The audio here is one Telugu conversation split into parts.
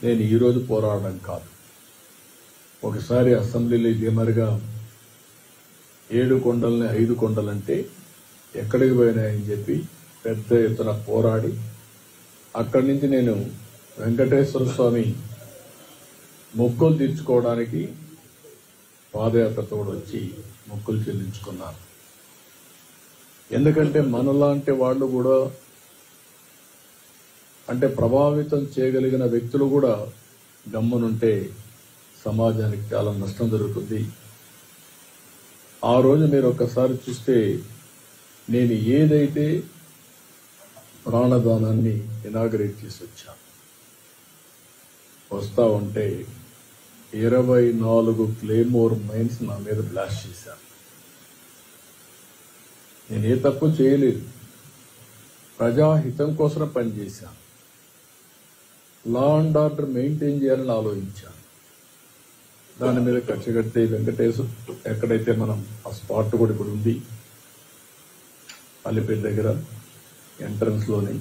నేను ఈరోజు పోరాడడం కాదు. ఒకసారి అసెంబ్లీలో ఇదే మరిగా 7 కొండల్ని 5 కొండలంటే ఎక్కడికి పోయినాయని చెప్పి పెద్ద ఎత్తున పోరాడి అక్కడి నుంచి నేను వెంకటేశ్వర స్వామి మొక్కులు తీర్చుకోవడానికి పాదయాత్రతో వచ్చి మొక్కులు చెల్లించుకున్నాను. ఎందుకంటే మనలాంటి వాళ్ళు కూడా అంటే ప్రభావితం చేయగలిగిన వ్యక్తులు కూడా గమ్మునుంటే సమాజానికి చాలా నష్టం జరుగుతుంది. ఆ రోజు మీరు ఒక్కసారి చూస్తే నేను ఏదైతే ప్రాణదానాన్ని ఇనాగరేట్ చేసి వచ్చాను, వస్తా ఉంటే 24 క్లేమోర్ మైన్స్ నా మీద బ్లాస్ట్ చేశాను. నేను ఏ తప్పు చేయలేదు, ప్రజాహితం కోసం పనిచేశాను, లా అండ్ ఆర్డర్ మెయింటైన్ చేయాలని ఆలోచించాను. దాని మీద కక్ష కడితే వెంకటేశ్వర ఎక్కడైతే మనం ఆ స్పాట్ కూడా ఇప్పుడు ఉంది అల్లిపేట దగ్గర ఎంట్రన్స్ లోనే.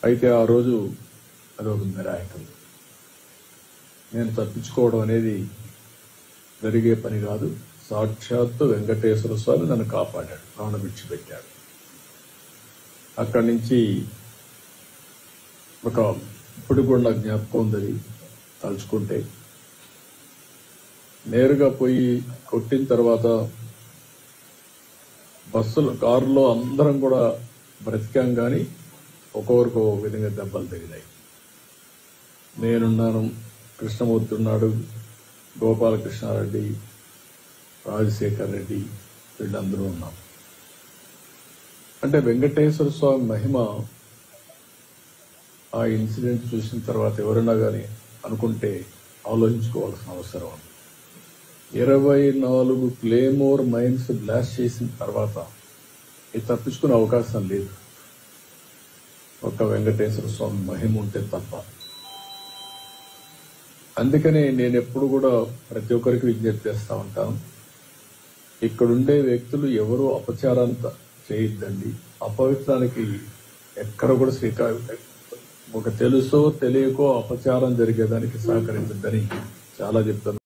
అయితే ఆ రోజు అదొక మిరాకిల్. నేను తప్పించుకోవడం అనేది జరిగే పని కాదు. సాక్షాత్తు వెంకటేశ్వర స్వామి నన్ను కాపాడాడు, ప్రాణం విడిచిపెట్టాడు. అక్కడి నుంచి ఒక ఇప్పుడు కూడా నాకు జ్ఞాపకం ఉందని తలుచుకుంటే, నేరుగా పోయి కొట్టిన తర్వాత బస్సులు కారులో అందరం కూడా బ్రతికాం, కానీ ఒక్కొక్కరికి ఒక విధంగా దెబ్బలు తగిలాయి. నేనున్నాను, కృష్ణమూర్తి ఉన్నాడు, గోపాలకృష్ణారెడ్డి, రాజశేఖర్ రెడ్డి, వీళ్ళందరూ ఉన్నాం. అంటే వెంకటేశ్వర స్వామి మహిమ ఆ ఇన్సిడెంట్ చూసిన తర్వాత ఎవరైనా కానీ అనుకుంటే ఆలోచించుకోవాల్సిన అవసరం ఉంది. 24 క్లేమోర్ మైన్స్ బ్లాస్ట్ చేసిన తర్వాత ఇది తప్పించుకునే అవకాశం లేదు, ఒక్క వెంకటేశ్వర స్వామి మహిమ ఉంటే తప్ప. అందుకనే నేను ఎప్పుడు కూడా ప్రతి ఒక్కరికి విజ్ఞప్తి చేస్తూ ఉంటాను, ఇక్కడుండే వ్యక్తులు ఎవరూ అపచారాన్ని చేయొద్దండి. అపవిత్రానికి ఎక్కడ కూడా ఒక తెలుసో తెలియకో అపచారం జరిగేదానికి సహకరించద్దని చాలా చెప్తాను.